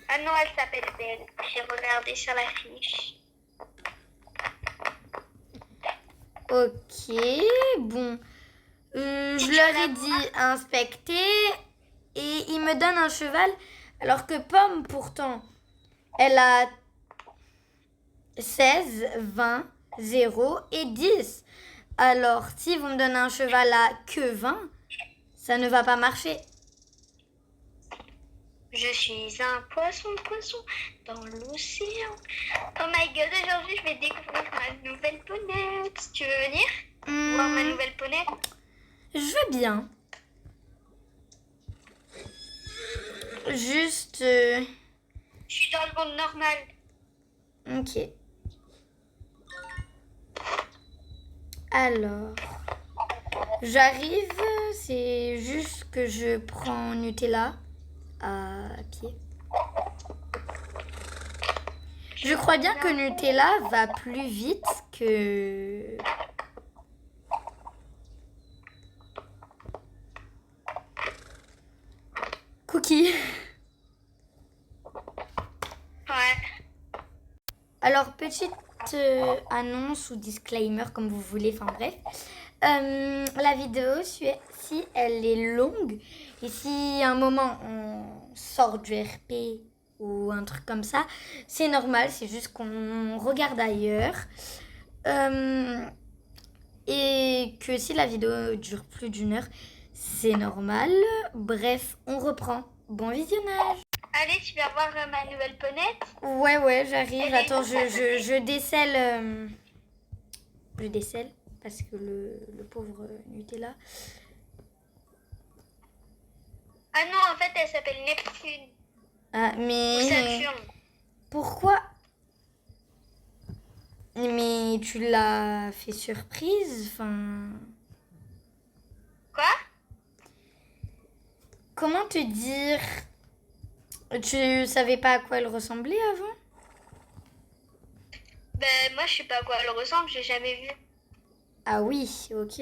Ah non, elle s'appelle Belle. J'ai regardé sur la fiche. Ok, bon. Je leur ai dit inspecter et ils me donnent un cheval alors que Pomme pourtant elle a 16, 20, 0 et 10. Alors si vous me donnez un cheval à que 20, ça ne va pas marcher. Je suis un poisson dans l'océan. Oh my god, aujourd'hui je vais découvrir ma nouvelle ponette. Tu veux venir voir ma nouvelle ponette? Je veux bien. Juste... Je suis dans le monde normal. Ok. Alors... J'arrive, c'est juste que je prends Nutella à pied. Je crois bien que Nutella va plus vite que... Cookie. Ouais. Alors, petite annonce ou disclaimer, comme vous voulez, enfin bref. La vidéo, si elle est longue, et si à un moment on sort du RP ou un truc comme ça, c'est normal, c'est juste qu'on regarde ailleurs. Et que si la vidéo dure plus d'1 heure, c'est normal. Bref, on reprend. Bon visionnage. Allez, tu vas voir ma nouvelle ponette. Ouais, j'arrive. Attends, je décèle. Je décèle parce que le pauvre Nutella. Ah non, en fait, elle s'appelle Neptune. Ah, Ou mais Saturne. pourquoi? Mais tu l'as fait surprise, enfin. Quoi? Comment te dire? Tu savais pas à quoi elle ressemblait avant? Ben, moi, je sais pas à quoi elle ressemble, j'ai jamais vu. Ah oui, ok.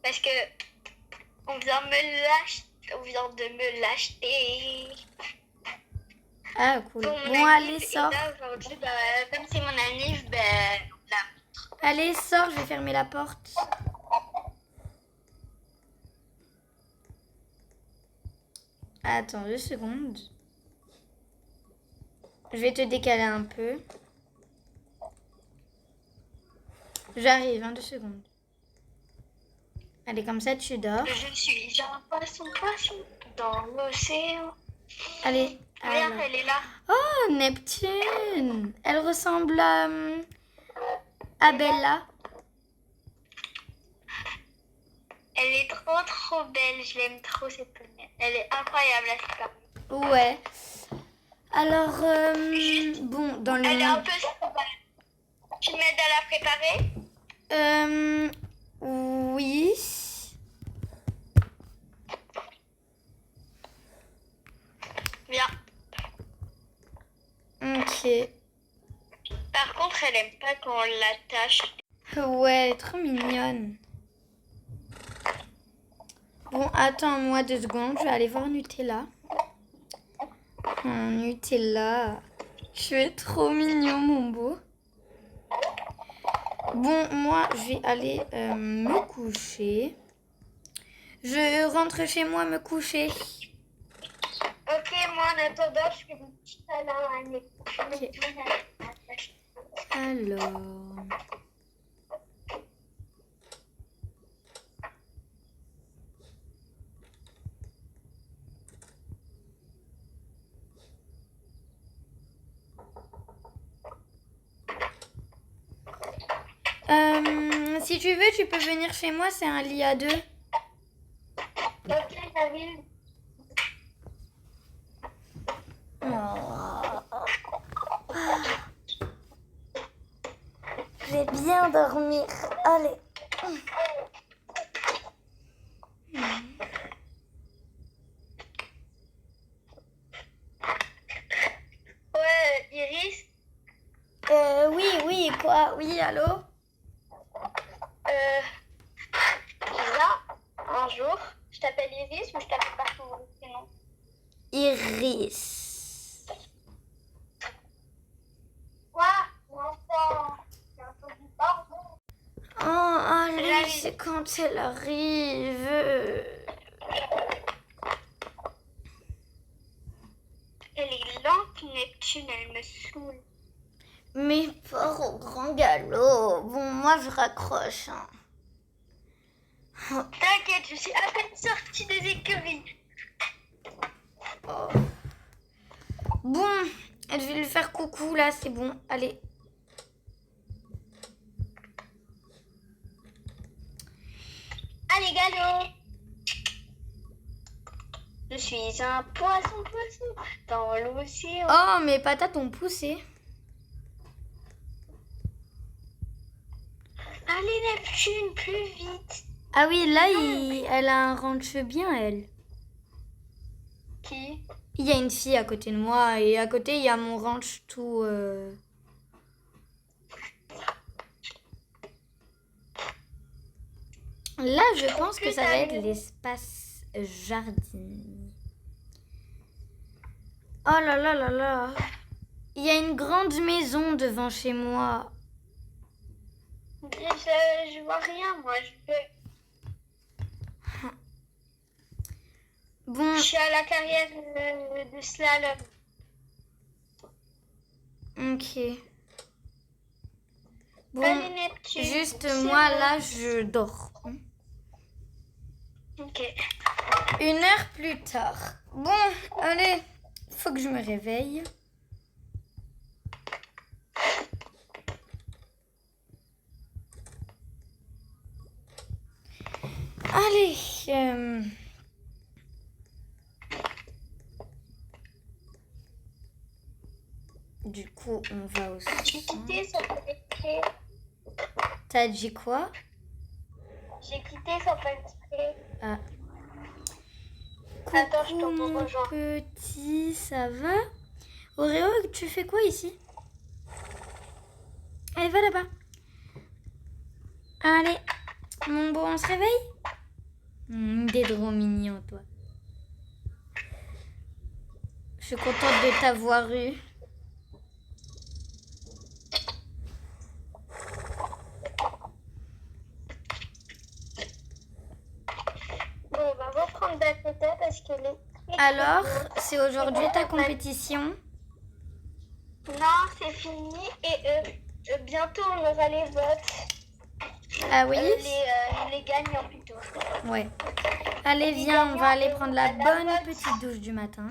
Parce que on vient de me l'acheter. Ah cool. Pour mon Bon, allez, anniv, et sors. là, aujourd'hui, comme c'est mon anniv, là. Allez, sors, je vais fermer la porte. Attends 2 secondes. Je vais te décaler un peu. J'arrive, 2 secondes. Allez, comme ça, tu dors. Je suis un poisson dans l'océan. Allez, Regarde, alors. elle est là. Oh, Neptune. Elle ressemble à Bella. Elle est trop belle, je l'aime trop cette ponette. Elle est incroyable, la super. Ouais. Alors, bon, dans le Elle est un monde... peu sauvage. Tu m'aides à la préparer? Oui. Viens. Ok. Par contre, elle aime pas quand on l'attache. Ouais, elle est trop mignonne. Bon, attends-moi 2 secondes, je vais aller voir Nutella. Oh, Nutella. Tu es trop mignon, mon beau. Bon, moi, je vais aller me coucher. Je rentre chez moi me coucher. Ok, moi en attendant, je fais des petits câlins à mes Alors... si tu veux, tu peux venir chez moi, c'est un lit à 2. Ok, j'arrive. Oh. Je vais bien dormir. Allez. Ouais, Iris, Oui, quoi? Oui, allô? là, un jour, je t'appelle Iris ou je t'appelle par ton prénom? Iris. Quoi? Mon enfant, j'ai entendu pardon. Oh, allez, J'arrive. c'est quand elle arrive. Elle est lente, Neptune, elle me saoule. Mais pars au grand galop. Bon, moi, je raccroche. Hein. T'inquiète, je suis à peine sortie des écuries. Oh. Bon, je vais lui faire coucou, là, c'est bon. Allez. Allez, galop. Je suis un poisson dans l'océan. Oh, mes patates ont poussé. Allez, Neptune, plus vite. Ah oui, là, elle a un ranch bien, elle. Qui? Il y a une fille à côté de moi et à côté, il y a mon ranch tout... Là, je pense que ça va être l'espace jardin. Oh là là là là. Il y a une grande maison devant chez moi. Je vois rien, moi. Bon, Je suis à la carrière de slalom. ok. Bon, Allez, Neptune. juste c'est moi, bon. là, je dors. Ok. 1 heure plus tard. Bon, allez, faut que je me réveille. Allez. Du coup, on va au J'ai centre. quitté sans faire exprès. T'as dit quoi? J'ai quitté sans faire exprès. Ah. Attends, je Coucou, t'en mon rejoins. petit, ça va? Oreo, tu fais quoi ici? Allez, va là-bas. Allez, mon beau, on se réveille? T'es trop mignon, toi. Je suis contente de t'avoir eu. Bon, on va reprendre Dakota parce qu'elle est... Alors, c'est aujourd'hui ta compétition? Non, c'est fini et bientôt on aura les votes. Ah oui? Les gagnants plutôt. Ouais. Allez, viens, on va aller prendre la bonne petite douche du matin.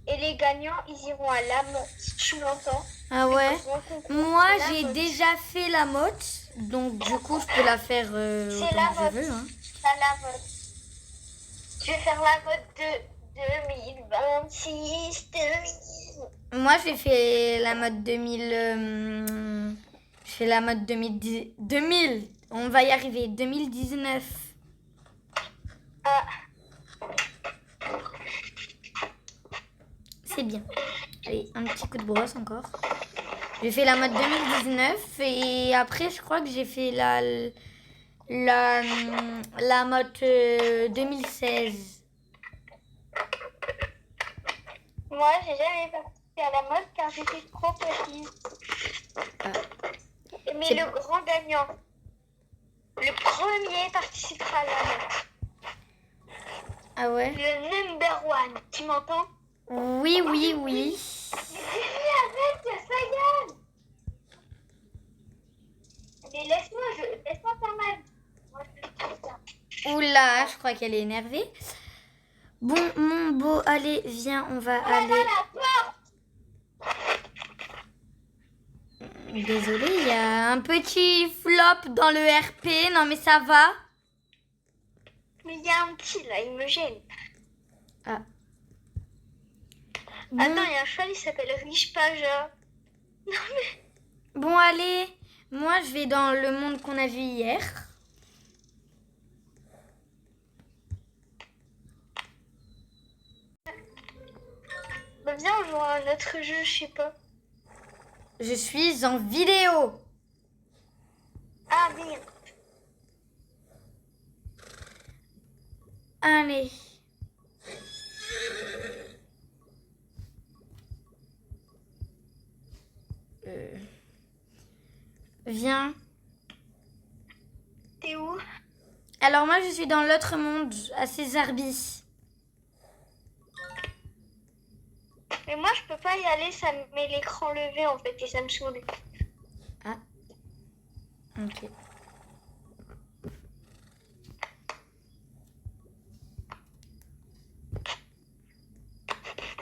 Et les gagnants, ils iront à la motte. Tu m'entends? Ah ouais? Moi, C'est la j'ai motte. déjà fait la motte, donc du coup, je peux la faire C'est autant la que je motte. veux. Hein. À la motte. Je vais faire la motte de 2026. Moi, j'ai fait la mode 2000. Je fais la mode 2010. 2000. On va y arriver. 2019. Ah, C'est bien. Allez, un petit coup de brosse encore. J'ai fait la mode 2019 et après, je crois que j'ai fait la mode 2016. moi, j'ai jamais participé à la mode car j'étais trop petite. Ah. Mais C'est- le grand gagnant, le premier participera à la mode. Ah ouais? Le number one. Tu m'entends? Oui, oui, oui. Arrête, Sayan! Mais laisse-moi faire ma vie. Moi, je fais ça. Oula, je crois qu'elle est énervée. Bon, mon beau, allez, viens, on va Voilà aller. la porte! Désolée, il y a un petit flop dans le RP. Non, mais ça va. Mais il y a un petit là, il me gêne. Ah. Bon, Attends, il y a un cheval, il s'appelle Riche Paja. Non mais... Bon, allez. Moi, je vais dans le monde qu'on a vu hier. Bah, viens, on joue à un autre jeu, je sais pas. Je suis en vidéo. Ah, merde. Allez. Viens. T'es où? Alors moi, je suis dans l'autre monde, à Césarbie. Mais moi, je peux pas y aller, ça me met l'écran levé en fait et ça me saoule. Ah. Ok.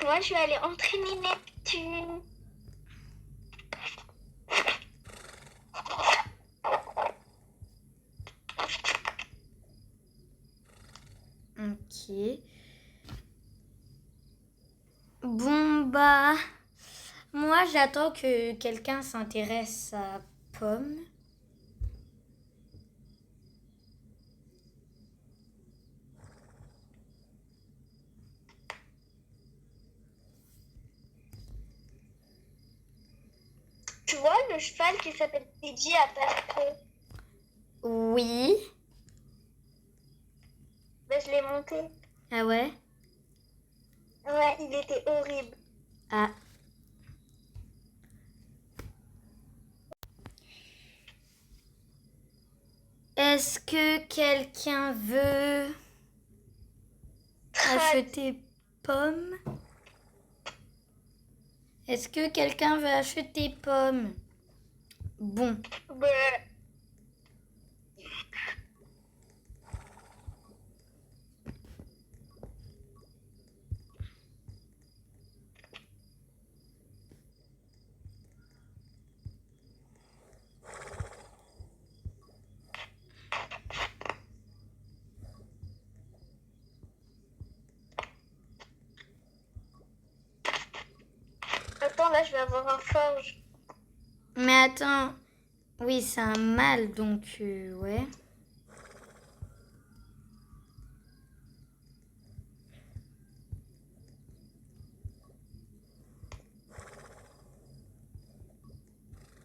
Moi, je vais aller entraîner Neptune. Ok. Bon, bah... Moi, j'attends que quelqu'un s'intéresse à Pomme. Tu vois le cheval qui s'appelle Pidgey à Pascal? Oui. Ben, je l'ai monté. Ah ouais? Ouais, il était horrible. Ah. Est-ce que quelqu'un veut acheter Pomme? Est-ce que quelqu'un veut acheter Pomme? Bon. Ben, attends, là, je vais avoir un forge. Mais attends. Oui, c'est un mâle, donc ouais.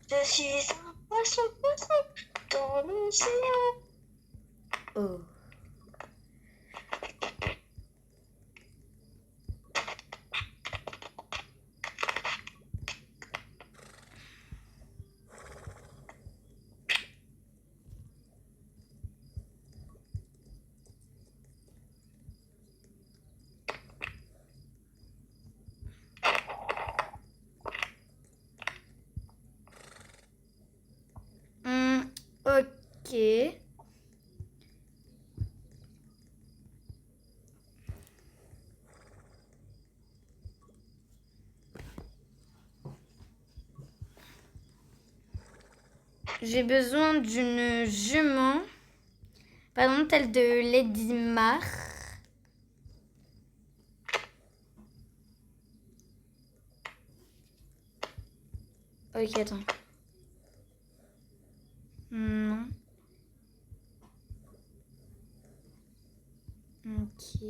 Je suis un poisson dans l'océan. Oh. Ok. J'ai besoin d'une jument. Par exemple, telle de Lady Mar. Ok, attends. Non. Ok.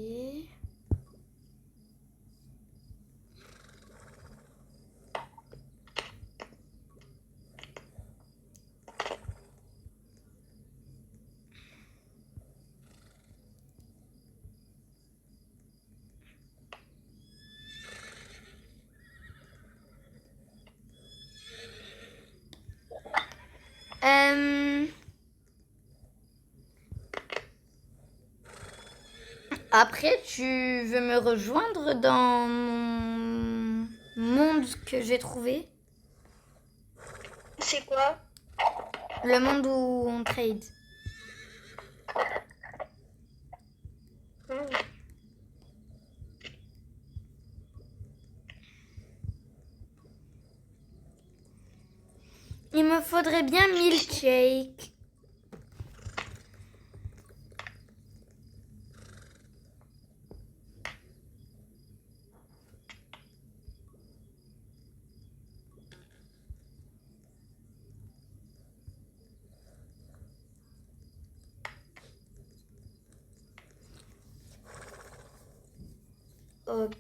Après, tu veux me rejoindre dans mon monde que j'ai trouvé? C'est quoi? Le monde où on trade. Il me faudrait bien milkshake. Ok.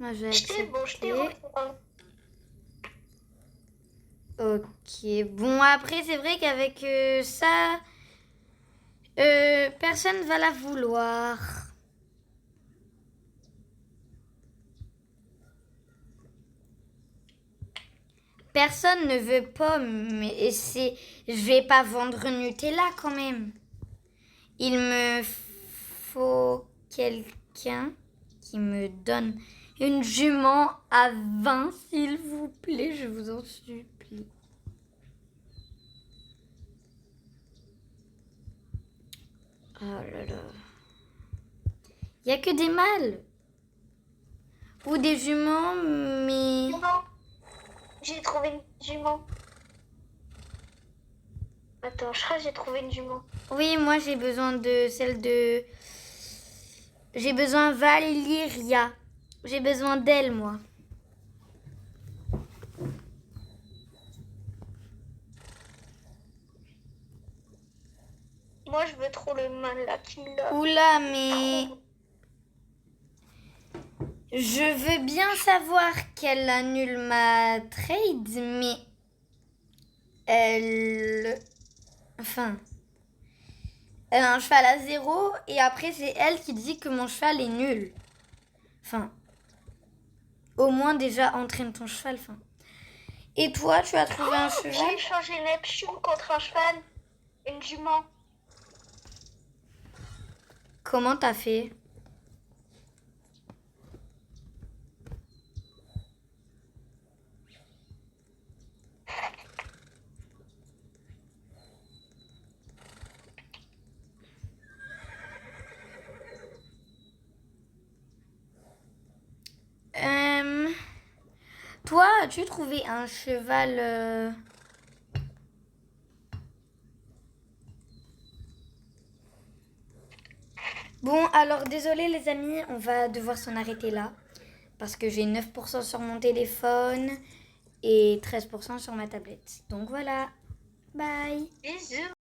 Moi, je vais Je t'ai accepter. rejoint. Ok. Bon, après, c'est vrai qu'avec ça, personne va la vouloir. Personne ne veut pomme, mais je vais pas vendre Nutella quand même. Il me faut quelqu'un qui me donne une jument à 20, s'il vous plaît, je vous en supplie. Oh là là. Il n'y a que des mâles. Ou des juments, mais... Jument. J'ai trouvé une jument. Attends, je crois que j'ai trouvé une jument. Oui, moi j'ai besoin de celle de... J'ai besoin Valyria. J'ai besoin d'elle, moi. Moi, je veux trop le mâle là qui l'a. Oula, mais... Je veux bien savoir qu'elle annule ma trade, mais... Elle... Enfin... Elle a un cheval à 0 et après c'est elle qui dit que mon cheval est nul. Enfin... Au moins déjà entraîne ton cheval, enfin... Et toi, tu as trouvé un cheval? J'ai échangé Neptune contre un cheval. Une jument. Comment t'as fait? Toi, as-tu trouvé un cheval Bon, alors désolé les amis, on va devoir s'en arrêter là. Parce que j'ai 9% sur mon téléphone et 13% sur ma tablette. Donc voilà, bye. Bisous.